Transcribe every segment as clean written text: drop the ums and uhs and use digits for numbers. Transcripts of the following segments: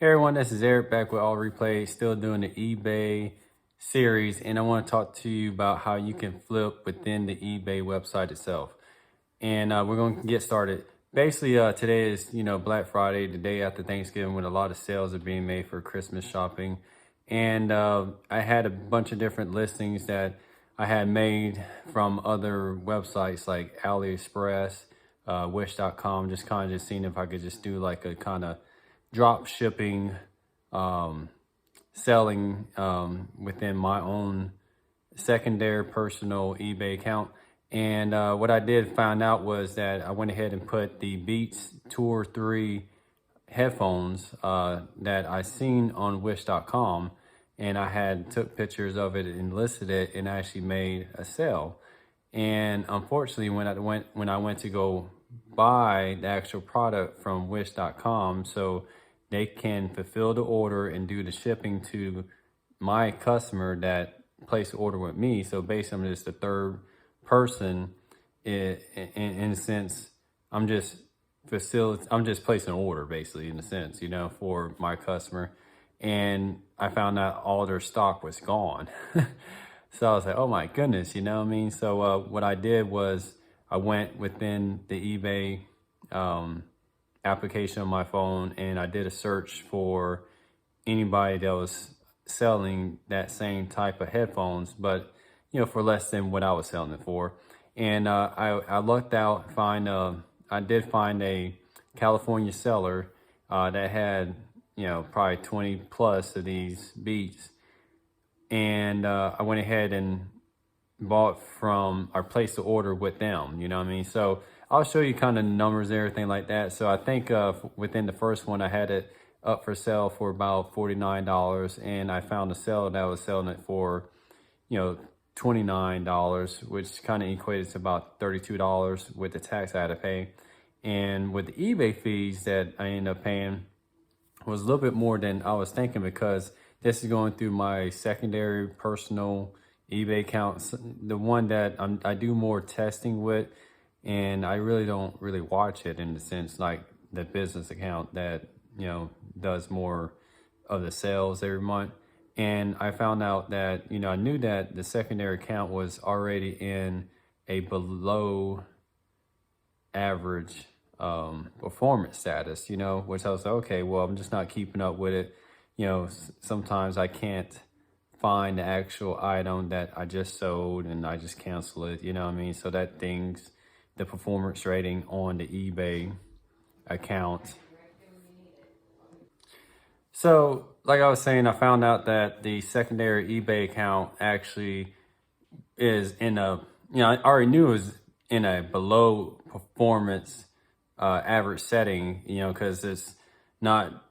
Hey everyone, this is Eric back with All Replay, still doing the eBay series, and I want to talk to you about how you can flip within the eBay website itself. And we're going to get started. Basically, today is Black Friday, the day after Thanksgiving, when a lot of sales are being made for Christmas shopping. And I had a bunch of different listings that I had made from other websites like AliExpress, Wish.com, just kind of seeing if I could just do like a kind of drop shipping, selling within my own secondary personal eBay account. And what I did find out was that I went ahead and put the Beats Tour 3 headphones that I seen on Wish.com, and I had took pictures of it and listed it and actually made a sale. And unfortunately, when I went to go buy the actual product from Wish.com, so they can fulfill the order and do the shipping to my customer that placed the order with me. So basically, I'm just the third person in a sense. I'm just placing an order basically in a sense, for my customer. And I found out all their stock was gone. So I was like, oh my goodness, you know what I mean? So what I did was I went within the eBay application on my phone, and I did a search for anybody that was selling that same type of headphones, but for less than what I was selling it for. And I lucked out, I did find a California seller that had probably 20 plus of these Beats. And I went ahead and bought from or placed the order with them, you know what I mean? So I'll show you kind of numbers and everything like that. So I think within the first one, I had it up for sale for about $49, and I found a seller that was selling it for, $29, which kind of equated to about $32 with the tax I had to pay. And with the eBay fees that I ended up paying was a little bit more than I was thinking, because this is going through my secondary personal eBay account, the one that I do more testing with, and I really don't watch it in the sense like the business account that does more of the sales every month. And I found out that I knew that the secondary account was already in a below average performance status, which I was like, okay, well, I'm just not keeping up with it. Sometimes I can't find the actual item that I just sold and I just cancel it, you know what I mean? So that thing's the performance rating on the eBay account. So like I was saying, I found out that the secondary eBay account actually is in a, I already knew it was in a below performance average setting, because it's not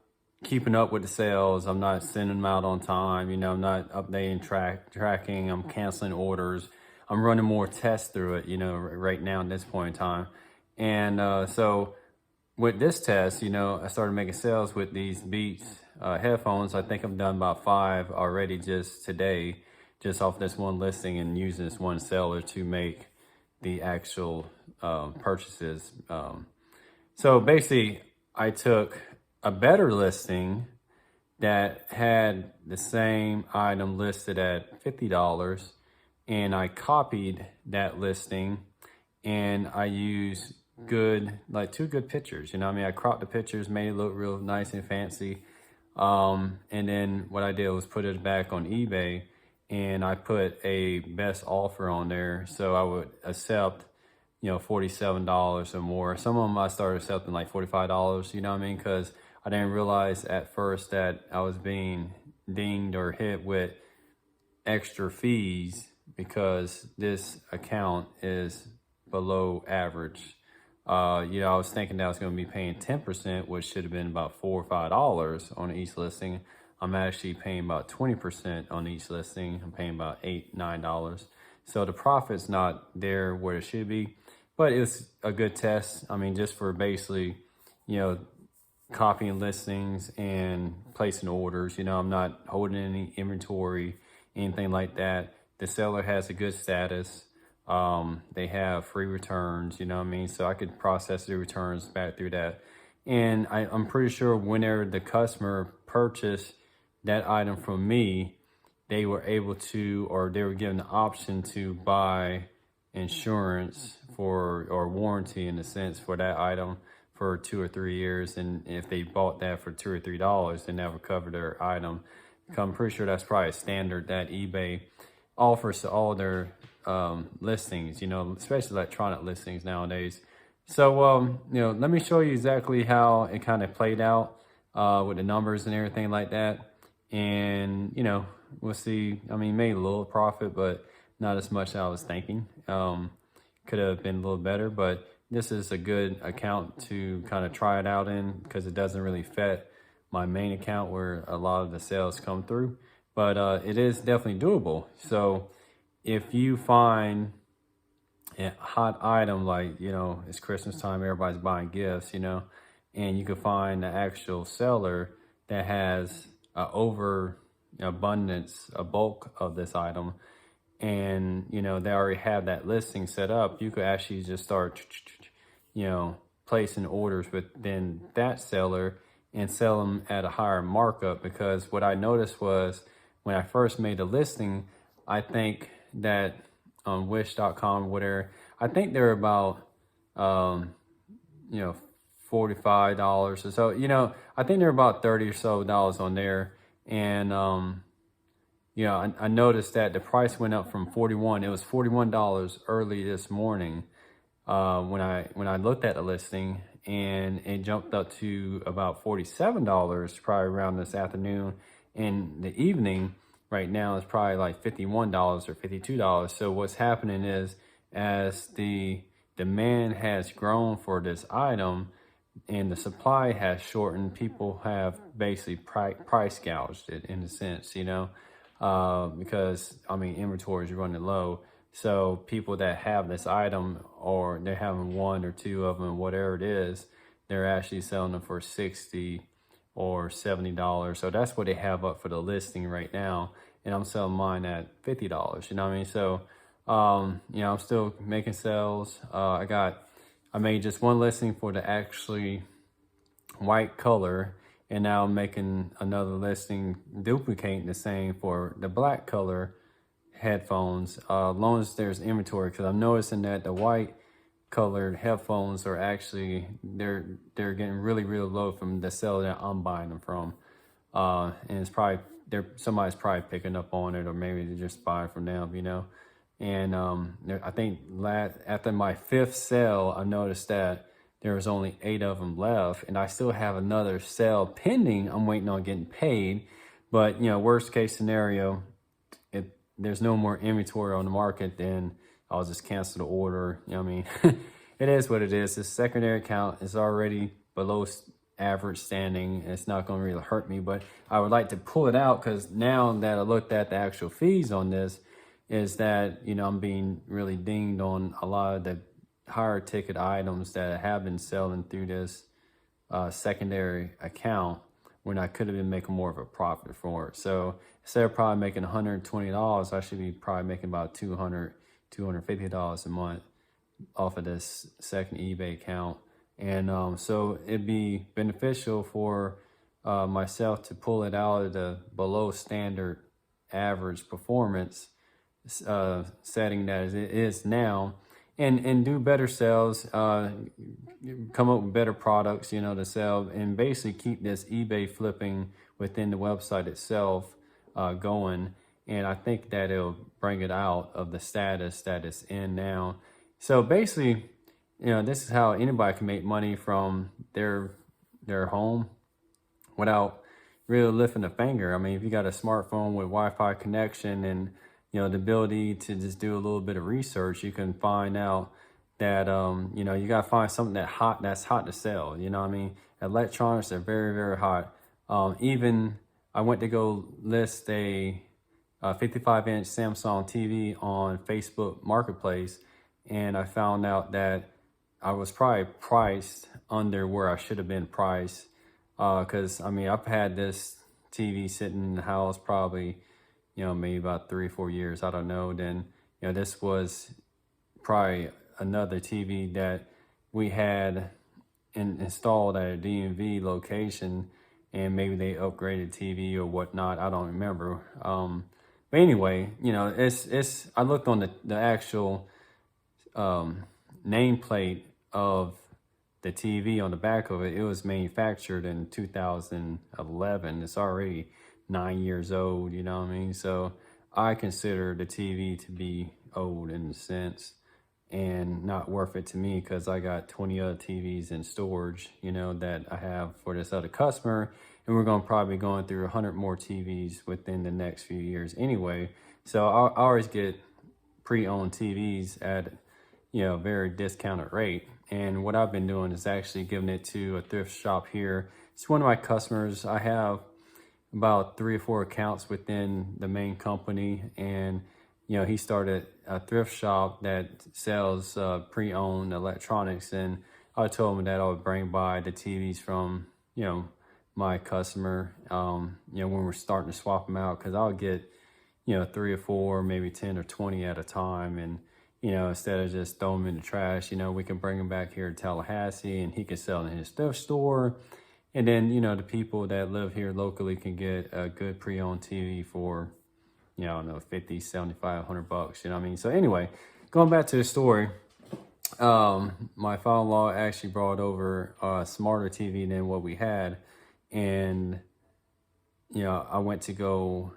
keeping up with the sales. I'm not sending them out on time. I'm not updating tracking. I'm canceling orders. I'm running more tests through it, right now at this point in time. And so with this test, I started making sales with these Beats headphones. I think I've done about 5 already just today, just off this one listing, and using this one seller to make the actual purchases. So basically, I took a better listing that had the same item listed at $50, and I copied that listing, and I used two good pictures, I cropped the pictures, made it look real nice and fancy. And then what I did was put it back on eBay, and I put a best offer on there, so I would accept $47 or more. Some of them I started accepting like $45, because I didn't realize at first that I was being dinged or hit with extra fees because this account is below average. I was thinking that I was going to be paying 10%, which should have been about $4 or $5 on each listing. I'm actually paying about 20% on each listing. I'm paying about $8, $9. So the profit's not there where it should be, but it's a good test. Just for basically, copying listings and placing orders. I'm not holding any inventory, anything like that. The seller has a good status. They have free returns, so I could process the returns back through that. And I'm pretty sure whenever the customer purchase that item from me, they were able to, or they were given the option to buy insurance for, or warranty in a sense, for that item for 2 or 3 years. And if they bought that for $2 or $3, then that would cover their item. I'm pretty sure that's probably a standard that eBay offers to all their listings, especially electronic listings nowadays. So, let me show you exactly how it kind of played out with the numbers and everything like that. And, we'll see. I mean, made a little profit, but not as much as I was thinking. Could have been a little better, but this is a good account to kind of try it out in because it doesn't really fit my main account where a lot of the sales come through. But it is definitely doable. So if you find a hot item, like, it's Christmas time, everybody's buying gifts, and you can find the actual seller that has abundance, a bulk of this item, and they already have that listing set up, you could actually just start placing orders within that seller and sell them at a higher markup. Because what I noticed was when I first made the listing, I think that on wish.com, whatever, I think they're about $45 or so. I think they're about $30 or so on there. And I noticed that the price went up from 41. It was $41 early this morning when I looked at the listing, and it jumped up to about $47 probably around this afternoon. In the evening, right now, it's probably like $51 or $52. So what's happening is, as the demand has grown for this item and the supply has shortened, people have basically price gouged it in a sense, because inventory is running low. So people that have this item, or they're having 1 or 2 of them, whatever it is, they're actually selling them for $60 or $70. So that's what they have up for the listing right now. And I'm selling mine at $50, So, I'm still making sales. I made just one listing for the actually white color, and now I'm making another listing duplicating the same for the black color headphones, as long as there's inventory, because I'm noticing that the white colored headphones are actually, they're getting really, really low from the seller that I'm buying them from. And it's probably, somebody's probably picking up on it, or maybe they're just buying from them, And I think after my 5th sale, I noticed that there was only 8 of them left, and I still have another sale pending. I'm waiting on getting paid. But, worst case scenario, if there's no more inventory on the market, then I'll just cancel the order. It is what it is. This secondary account is already below average standing. It's not going to really hurt me, but I would like to pull it out, because now that I looked at the actual fees on this, is that, I'm being really dinged on a lot of the higher ticket items that I have been selling through this secondary account, when I could have been making more of a profit for it. So instead of probably making $120, I should be probably making about $200, $250 a month off of this second eBay account. And so it'd be beneficial for myself to pull it out of the below standard average performance setting that it is now, and do better sales, come up with better products, to sell, and basically keep this eBay flipping within the website itself going. And I think that it'll bring it out of the status that it's in now. So basically, this is how anybody can make money from their home without really lifting a finger. If you got a smartphone with Wi-Fi connection and the ability to just do a little bit of research, you can find out that you gotta find something that's hot to sell. Electronics are very, very hot. Even I went to go list a 55-inch Samsung TV on Facebook Marketplace, and I found out that I was probably priced under where I should have been priced. Because I've had this TV sitting in the house probably, maybe about 3 or 4 years, I don't know. Then, this was probably another TV that we had installed at a DMV location, and maybe they upgraded TV or whatnot. I don't remember. But anyway, you know, it's. I looked on the actual nameplate of the TV on the back of it. It was manufactured in 2011. It's already 9 years old. You know what I mean? So I consider the TV to be old in a sense and not worth it to me because I got 20 other TVs in storage, you know, that I have for this other customer. And we're going to probably going through 100 more TVs within the next few years anyway. So I always get pre-owned TVs at, you know, very discounted rate. And what I've been doing is actually giving it to a thrift shop here. It's one of my customers. I have about 3 or 4 accounts within the main company, and you know, he started a thrift shop that sells pre-owned electronics, and I told him that I would bring by the TVs from, you know, my customer, you know, when we're starting to swap them out, because I'll get, you know, 3 or 4, maybe 10 or 20 at a time, and you know, instead of just throwing them in the trash, you know, we can bring them back here to Tallahassee, and he can sell in his thrift store. And then, you know, the people that live here locally can get a good pre-owned TV for, you know, I don't know, 50, 75, $100, you know what I mean? So anyway, going back to the story, my father-in-law actually brought over a smarter TV than what we had. And, you know, I went to go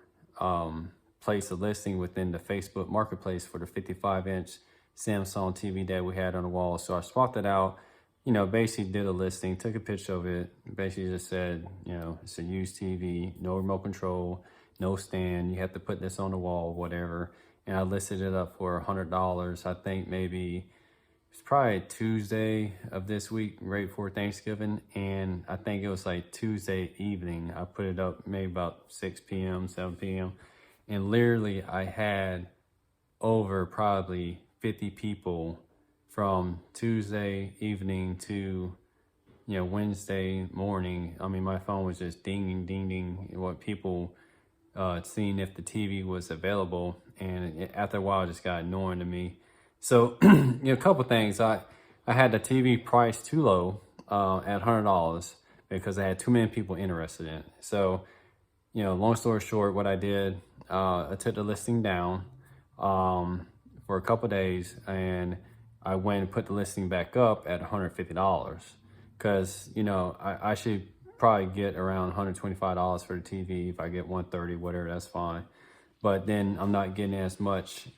place a listing within the Facebook marketplace for the 55-inch Samsung TV that we had on the wall. So I swapped it out, you know, basically did a listing, took a picture of it, basically just said, you know, it's a used TV, no remote control, no stand, you have to put this on the wall, whatever. And I listed it up for $100. I think maybe it's probably Tuesday of this week, right before Thanksgiving. And I think it was like Tuesday evening. I put it up maybe about 6 p.m., 7 p.m. And literally I had over probably 50 people from Tuesday evening to, you know, Wednesday morning. I mean, my phone was just dinging, dinging, what people seeing if the TV was available. And after a while, it just got annoying to me. So, you know, a couple things. I had the TV priced too low at $100 because I had too many people interested in it. So, you know, long story short, what I did, I took the listing down for a couple days, and I went and put the listing back up at $150 because, you know, I should probably get around $125 for the TV. If I get $130, whatever, that's fine. But then I'm not getting as much,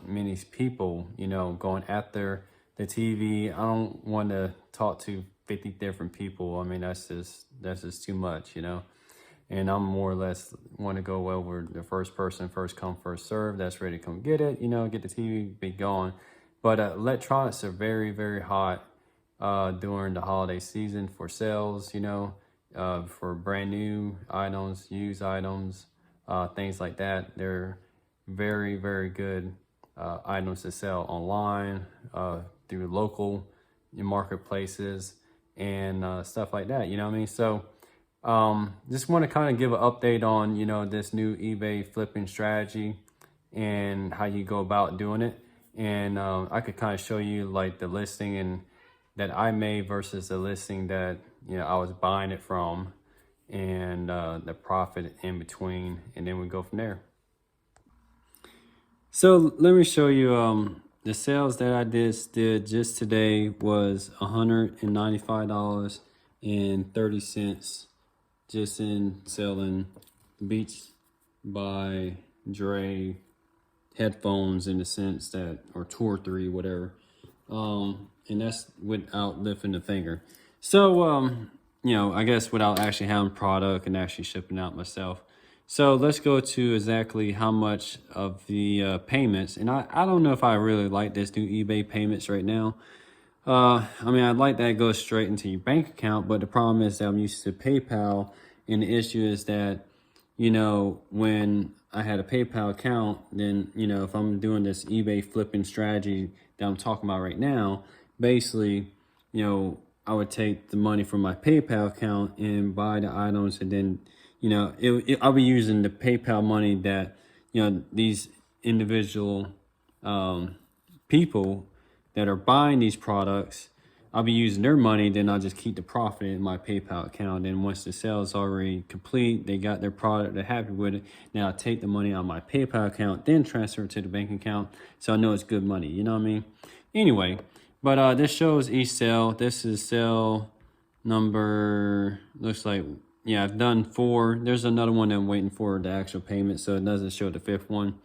many people, you know, going after the TV. I don't want to talk to 50 different people. I mean, that's just too much, you know. And I'm more or less want to go over the first person, first come, first serve. That's ready to come get it, you know, get the TV, be gone. But electronics are very, very hot during the holiday season for sales, you know, for brand new items, used items, things like that. They're very, very good items to sell online, through local marketplaces and stuff like that, you know what I mean? So just want to kind of give an update on, you know, this new eBay flipping strategy and how you go about doing it. And I could kind of show you like the listing and that I made versus the listing that, you know, I was buying it from, and the profit in between, and then we go from there. So let me show you the sales that I did just today was $195.30 just in selling Beats by Dre headphones, in the sense that, or Tour 3, whatever. And that's without lifting the finger. So, you know, I guess without actually having product and actually shipping out myself. So let's go to exactly how much of the payments. And I don't know if I really like this new eBay payments right now. I mean, I'd like that goes straight into your bank account, but the problem is that I'm used to PayPal, and the issue is that, you know, when I had a PayPal account, then, you know, if I'm doing this eBay flipping strategy that I'm talking about right now, basically, you know, I would take the money from my PayPal account and buy the items, and then, you know, I'll be using the PayPal money that, you know, these individual people that are buying these products, I'll be using their money, then I'll just keep the profit in my PayPal account. And once the sale is already complete, they got their product, they're happy with it, now I'll take the money out of my PayPal account, then transfer it to the bank account, so I know it's good money, you know what I mean? Anyway, but this shows each sale. This is sale number, looks like, yeah, I've done 4. There's another one that I'm waiting for the actual payment, so it doesn't show the 5th one.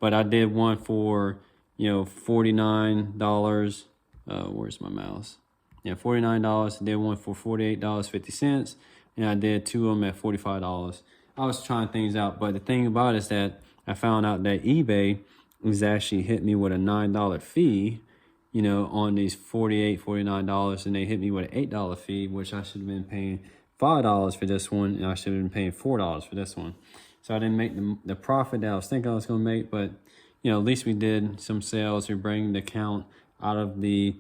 But I did one for, you know, $49. Where's my mouse? Yeah, $49. I did one for $48.50, and I did 2 of them at $45. I was trying things out, but the thing about it is that I found out that eBay was actually hit me with a $9 fee, you know, on these $49, and they hit me with an $8 fee, which I should have been paying $5 for this one, and I should have been paying $4 for this one. So I didn't make the profit that I was thinking I was going to make, but, you know, at least we did some sales. We're bringing the account out of the,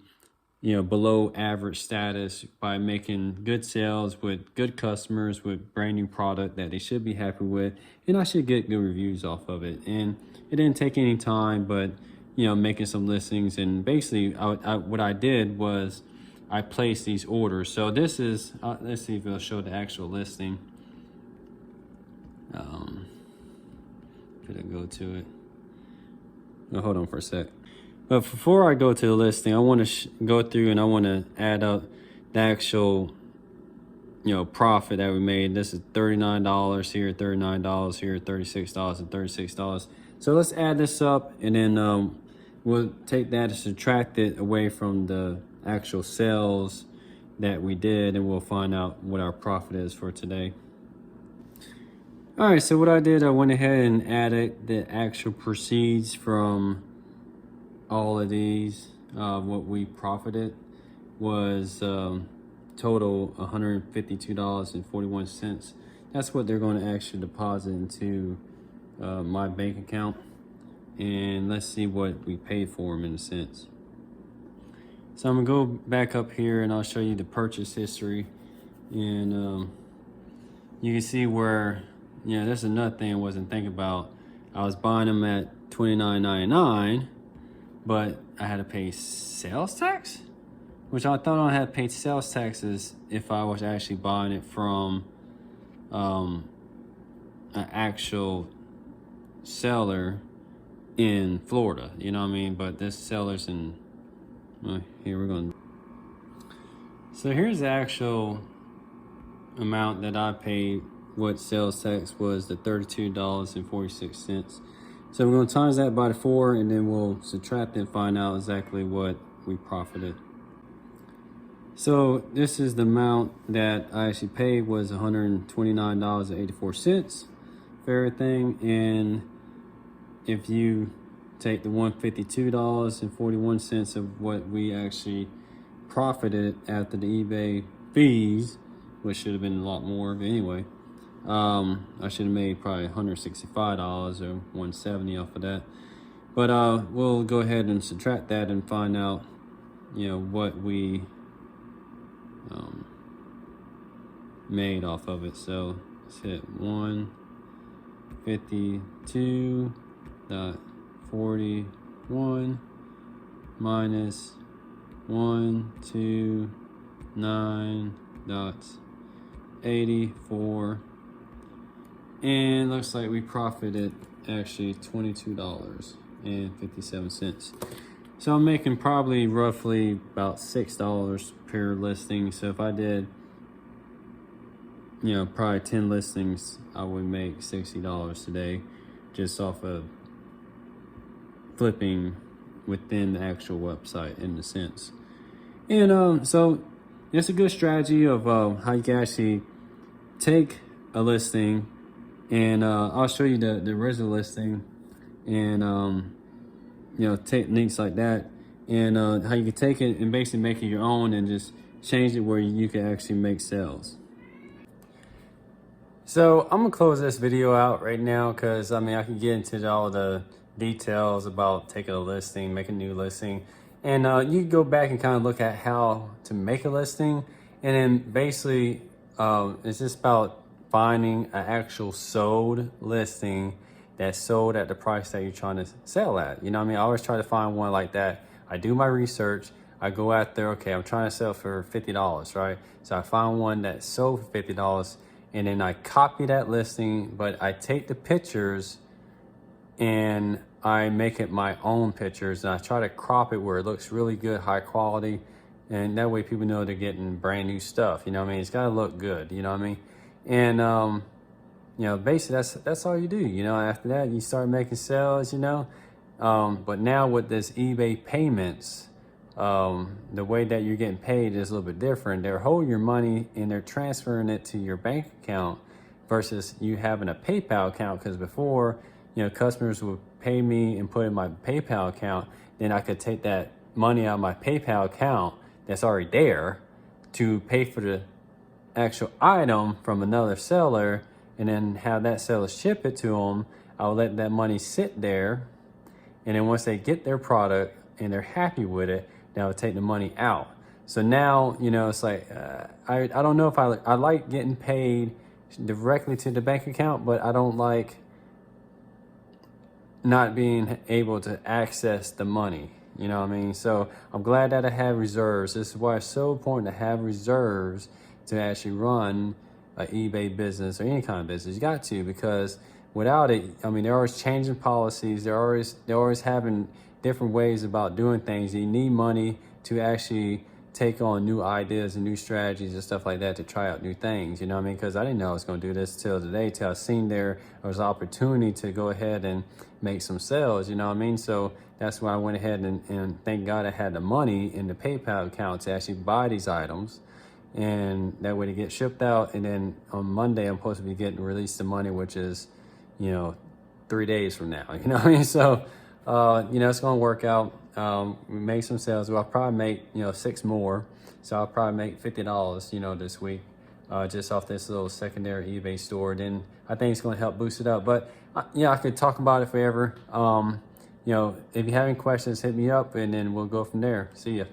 you know, below average status by making good sales with good customers with brand new product that they should be happy with, and I should get good reviews off of it. And it didn't take any time, but, you know, making some listings. And basically what I did was I placed these orders. So this is let's see if it'll show the actual listing. Could I go to it? Oh, hold on for a sec. But before I go to the listing, I want to go through and I want to add up the actual, you know, profit that we made. This is $39 here, $39 here, $36 and $36. So let's add this up, and then we'll take that and subtract it away from the actual sales that we did, and we'll find out what our profit is for today. All right, so what I did, I went ahead and added the actual proceeds from all of these. What we profited was total $152.41. That's what they're going to actually deposit into my bank account. And let's see what we paid for them in a sense. So I'm gonna go back up here and I'll show you the purchase history. And you can see where, yeah, that's another thing I wasn't thinking about. I was buying them at $29.99, but I had to pay sales tax, which I thought I had to pay sales taxes if I was actually buying it from an actual seller in Florida, you know what I mean? But this seller's in, here we're going. So here's the actual amount that I paid. What sales tax was, the $32.46. So we're going to times that by 4, and then we'll subtract and find out exactly what we profited. So this is the amount that I actually paid, was $129.84 for everything. And if you take the $152.41 of what we actually profited after the eBay fees, which should have been a lot more, but anyway, I should have made probably $165 or $170 off of that. But we'll go ahead and subtract that and find out, you know, what we made off of it. So let's hit 152.41 minus 129.84, and looks like we profited actually $22.57. So I'm making probably roughly about $6 per listing. So if I did, you know, probably 10 listings, I would make $60 today just off of flipping within the actual website in a sense. And so it's a good strategy of how you can actually take a listing, and I'll show you the original listing, and you know, techniques like that, and how you can take it and basically make it your own and just change it where you can actually make sales. So I'm gonna close this video out right now, because I mean I can get into all the details about taking a listing, making a new listing, and you can go back and kind of look at how to make a listing, and then basically it's just about finding an actual sold listing that's sold at the price that you're trying to sell at. You know what I mean? I always try to find one like that. I do my research. I go out there, okay, I'm trying to sell for $50, right? So I found one that sold for $50, and then I copy that listing, but I take the pictures and I make it my own pictures, and I try to crop it where it looks really good, high quality, and that way people know they're getting brand new stuff. You know what I mean? It's got to look good. You know what I mean? And basically that's all you do. After that, you start making sales. But now with this eBay payments, the way that you're getting paid is a little bit different. They're holding your money and they're transferring it to your bank account versus you having a PayPal account. Because before, customers would pay me and put in my PayPal account, then I could take that money out of my PayPal account that's already there to pay for the actual item from another seller, and then have that seller ship it to them. I'll let that money sit there, and then once they get their product and they're happy with it, then I'll take the money out. So now, it's like, I don't know if I like getting paid directly to the bank account, but I don't like not being able to access the money. You know what I mean? So I'm glad that I have reserves. This is why it's so important to have reserves to actually run an eBay business or any kind of business. You got to, because without it, they're always changing policies. They're always having different ways about doing things. You need money to actually take on new ideas and new strategies and stuff like that to try out new things. You know what I mean? Because I didn't know I was going to do this till today, till I seen there was an opportunity to go ahead and make some sales. You know what I mean? So that's why I went ahead and thank God I had the money in the PayPal account to actually buy these items. And that way to get shipped out. And then on Monday, I'm supposed to be getting released the money, which is, 3 days from now. You know what I mean? So, it's going to work out. We make some sales. Well, I'll probably make, 6 more. So I'll probably make $50, this week, just off this little secondary eBay store. Then I think it's going to help boost it up. But, I could talk about it forever. If you have any questions, hit me up, and then we'll go from there. See ya.